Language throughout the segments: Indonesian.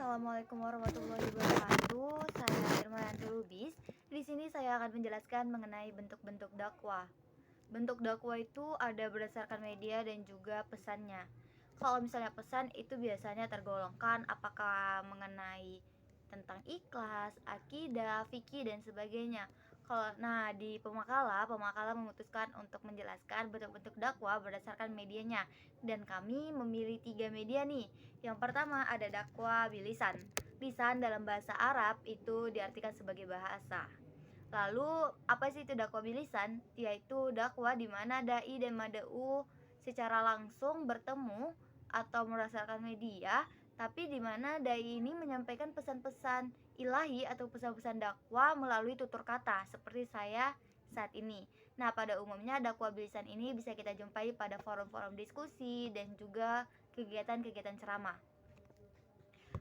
Assalamualaikum warahmatullahi wabarakatuh. Saya Irma Lubis. Di sini saya akan menjelaskan mengenai bentuk-bentuk dakwah. Bentuk dakwah itu ada berdasarkan media dan juga pesannya. Kalau misalnya pesan itu biasanya tergolongkan apakah mengenai tentang ikhlas, akidah, fikih dan sebagainya. Di pemakala memutuskan untuk menjelaskan bentuk-bentuk dakwah berdasarkan medianya, dan kami memilih 3 media nih. Yang pertama ada dakwah bilisan. Lisan dalam bahasa Arab itu diartikan sebagai bahasa. Lalu apa sih itu dakwah bilisan? Yaitu dakwah di mana dai dan mad'u secara langsung bertemu atau berdasarkan media, tapi di mana dai ini menyampaikan pesan-pesan ilahi atau pesan-pesan dakwah melalui tutur kata seperti saya saat ini. Nah, pada umumnya dakwah bilisan ini bisa kita jumpai pada forum-forum diskusi dan juga kegiatan-kegiatan ceramah.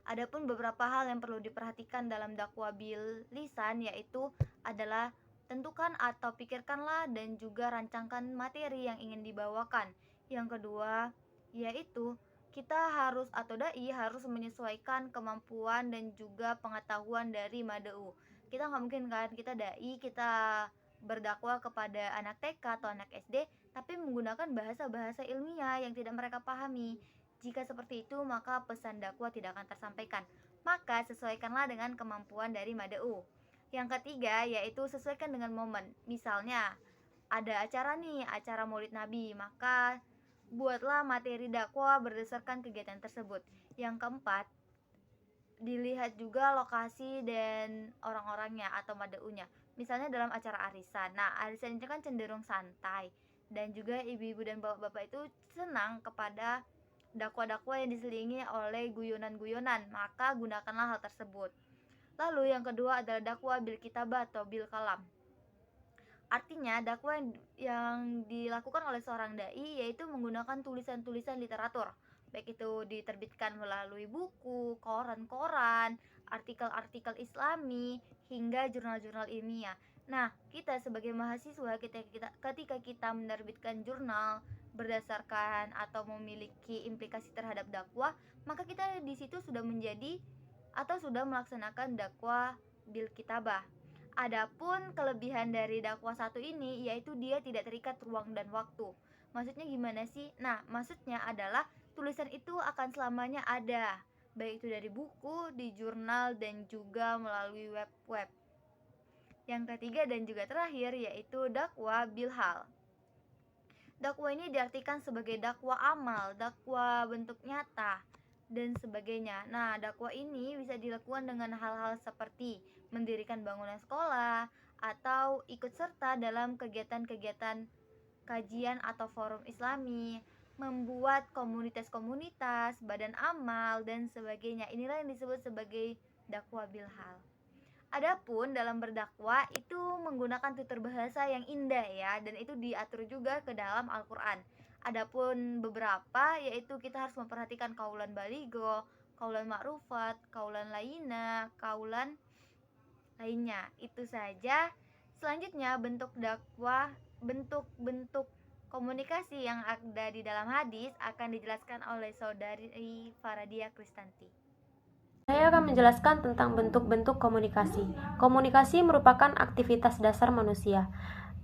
Adapun beberapa hal yang perlu diperhatikan dalam dakwah bil lisan yaitu adalah tentukan atau pikirkanlah dan juga rancangkan materi yang ingin dibawakan. Yang kedua yaitu kita harus atau dai harus menyesuaikan kemampuan dan juga pengetahuan dari mad'u. Kita nggak mungkin kan kita dai, kita berdakwah kepada anak TK atau anak SD tapi menggunakan bahasa-bahasa ilmiah yang tidak mereka pahami. Jika seperti itu, maka pesan dakwah tidak akan tersampaikan. Maka sesuaikanlah dengan kemampuan dari mad'u. Yang ketiga yaitu sesuaikan dengan momen. Misalnya ada acara nih, acara Maulid Nabi, maka buatlah materi dakwah berdasarkan kegiatan tersebut. Yang keempat, dilihat juga lokasi dan orang-orangnya atau mad'unya. Misalnya dalam acara arisan. Nah, arisan itu kan cenderung santai dan juga ibu-ibu dan bapak-bapak itu senang kepada dakwah-dakwah yang diselingi oleh guyonan-guyonan, maka gunakanlah hal tersebut. Lalu yang kedua adalah dakwah bil kitabah atau bil kalam. Artinya dakwah yang dilakukan oleh seorang dai yaitu menggunakan tulisan-tulisan literatur, baik itu diterbitkan melalui buku, koran-koran, artikel-artikel Islami hingga jurnal-jurnal ilmiah. Nah, kita sebagai mahasiswa ketika kita menerbitkan jurnal berdasarkan atau memiliki implikasi terhadap dakwah, maka kita di situ sudah menjadi atau sudah melaksanakan dakwah bil kitabah. Adapun kelebihan dari dakwah satu ini yaitu dia tidak terikat ruang dan waktu. Maksudnya gimana sih? Nah, maksudnya adalah tulisan itu akan selamanya ada, baik itu dari buku, di jurnal dan juga melalui web-web. Yang ketiga dan juga terakhir yaitu dakwah bil hal. Dakwah ini diartikan sebagai dakwah amal, dakwah bentuk nyata, dan sebagainya. Nah, dakwah ini bisa dilakukan dengan hal-hal seperti mendirikan bangunan sekolah atau ikut serta dalam kegiatan-kegiatan kajian atau forum Islami, membuat komunitas-komunitas, badan amal dan sebagainya. Inilah yang disebut sebagai dakwah bil hal. Adapun dalam berdakwah itu menggunakan tutur bahasa yang indah ya, dan itu diatur juga ke dalam Al-Qur'an. Adapun beberapa yaitu kita harus memperhatikan kaulan baligho, kaulan ma'rufat, kaulan laina, kaulan lainnya. Itu saja. Selanjutnya bentuk dakwah, bentuk-bentuk komunikasi yang ada di dalam hadis akan dijelaskan oleh saudari Faradia Kristanti. Saya akan menjelaskan tentang bentuk-bentuk komunikasi. Komunikasi merupakan aktivitas dasar manusia.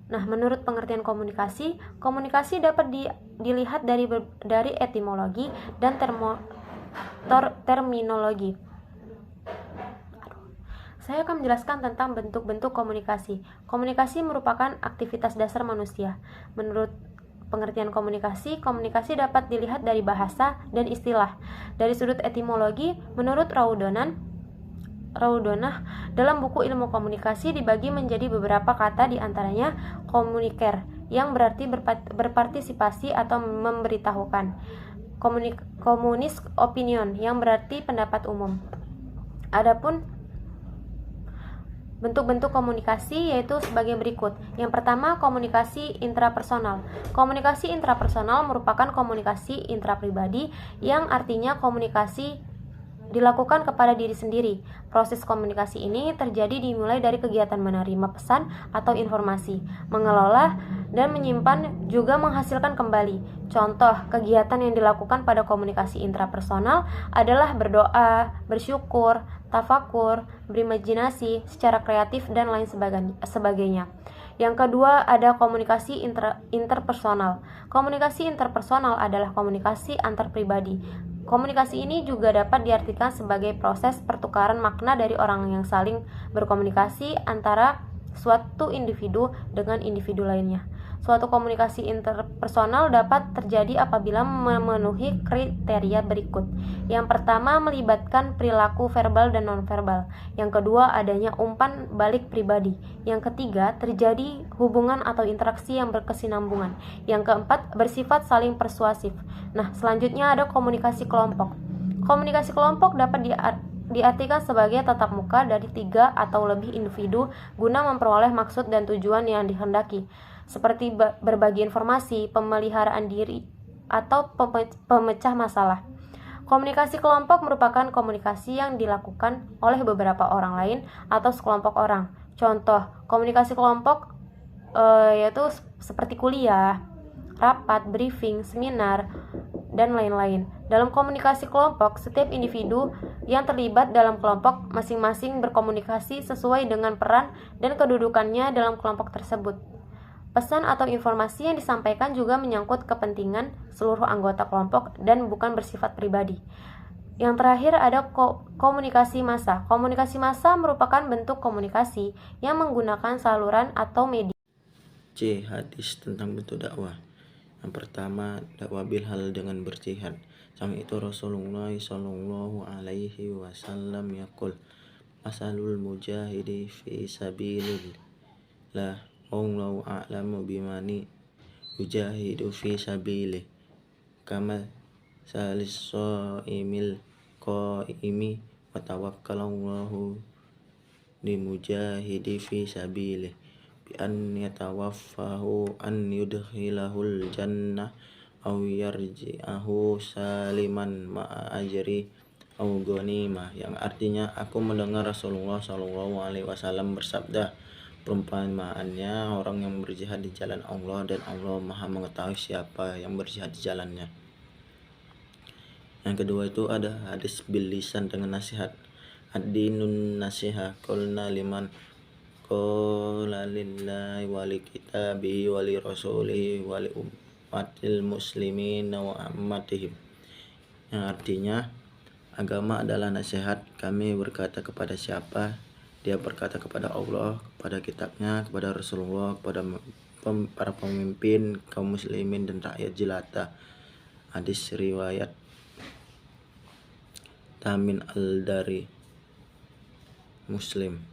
Nah, menurut pengertian komunikasi, komunikasi dapat dilihat dari etimologi dan terminologi. Saya akan menjelaskan tentang bentuk-bentuk komunikasi. Komunikasi merupakan aktivitas dasar manusia. Menurut pengertian komunikasi, komunikasi dapat dilihat dari bahasa dan istilah. Dari sudut etimologi, menurut Raudonah, dalam buku ilmu komunikasi dibagi menjadi beberapa kata, di antaranya komuniker, yang berarti berpartisipasi atau memberitahukan. Komunis opinion, yang berarti pendapat umum. Adapun bentuk-bentuk komunikasi yaitu sebagai berikut. Yang pertama, komunikasi intrapersonal. Komunikasi intrapersonal merupakan komunikasi intrapribadi yang artinya komunikasi dilakukan kepada diri sendiri. Proses komunikasi ini terjadi dimulai dari kegiatan menerima pesan atau informasi, mengelola dan menyimpan, juga menghasilkan kembali. Contoh kegiatan yang dilakukan pada komunikasi intrapersonal adalah berdoa, bersyukur, tafakur, berimajinasi secara kreatif, dan lain sebagainya. Yang kedua ada komunikasi interpersonal. Komunikasi interpersonal adalah komunikasi antar pribadi. Komunikasi ini juga dapat diartikan sebagai proses pertukaran makna dari orang yang saling berkomunikasi antara suatu individu dengan individu lainnya. Suatu komunikasi interpersonal dapat terjadi apabila memenuhi kriteria berikut. Yang pertama, melibatkan perilaku verbal dan nonverbal. Yang kedua, adanya umpan balik pribadi. Yang ketiga, terjadi hubungan atau interaksi yang berkesinambungan. Yang keempat, bersifat saling persuasif. Nah, selanjutnya ada komunikasi kelompok. Komunikasi kelompok dapat diartikan sebagai tatap muka dari 3 atau lebih individu guna memperoleh maksud dan tujuan yang dihendaki, seperti berbagi informasi, pemeliharaan diri, atau pemecah masalah. Komunikasi kelompok merupakan komunikasi yang dilakukan oleh beberapa orang lain atau sekelompok orang. Contoh komunikasi kelompok yaitu seperti kuliah, rapat, briefing, seminar, dan lain-lain. Dalam komunikasi kelompok, setiap individu yang terlibat dalam kelompok masing-masing berkomunikasi sesuai dengan peran dan kedudukannya dalam kelompok tersebut. Pesan atau informasi yang disampaikan juga menyangkut kepentingan seluruh anggota kelompok dan bukan bersifat pribadi. Yang terakhir ada komunikasi massa. Komunikasi massa merupakan bentuk komunikasi yang menggunakan saluran atau media. C. Hadis tentang bentuk dakwah. Yang pertama, dakwah bil hal dengan berjihad. Sang itu Rasulullah sallallahu alaihi wasallam yaqul, masalul mujahidi fi sabilillah Allahu a'lamu bimani yujahidu fi sabilih kama salis shaimil qaimi wa tawakkalallahu li mujahidi fi sabilih bi an yatawaffahu an yudkhilahul jannah aw yarji'ahu saliman ma'a ajri aw ghanimah, yang artinya aku mendengar Rasulullah sallallahu alaihi wasallam bersabda, perumpamaannya orang yang berjihad di jalan Allah dan Allah Maha mengetahui siapa yang berjihad di jalannya. Yang kedua itu ada hadis bil lisan dengan nasihat. Ad-dinun nasihah qulna liman qala lillahi wa li kitabihi wa li rasulihi wa li ummatil muslimin wa ammatihim. Yang artinya agama adalah nasihat. Kami berkata kepada siapa? Dia berkata kepada Allah, kepada kitabnya, kepada Rasulullah, kepada para pemimpin kaum muslimin dan rakyat jelata. Hadis riwayat Tamin al-Dari Muslim.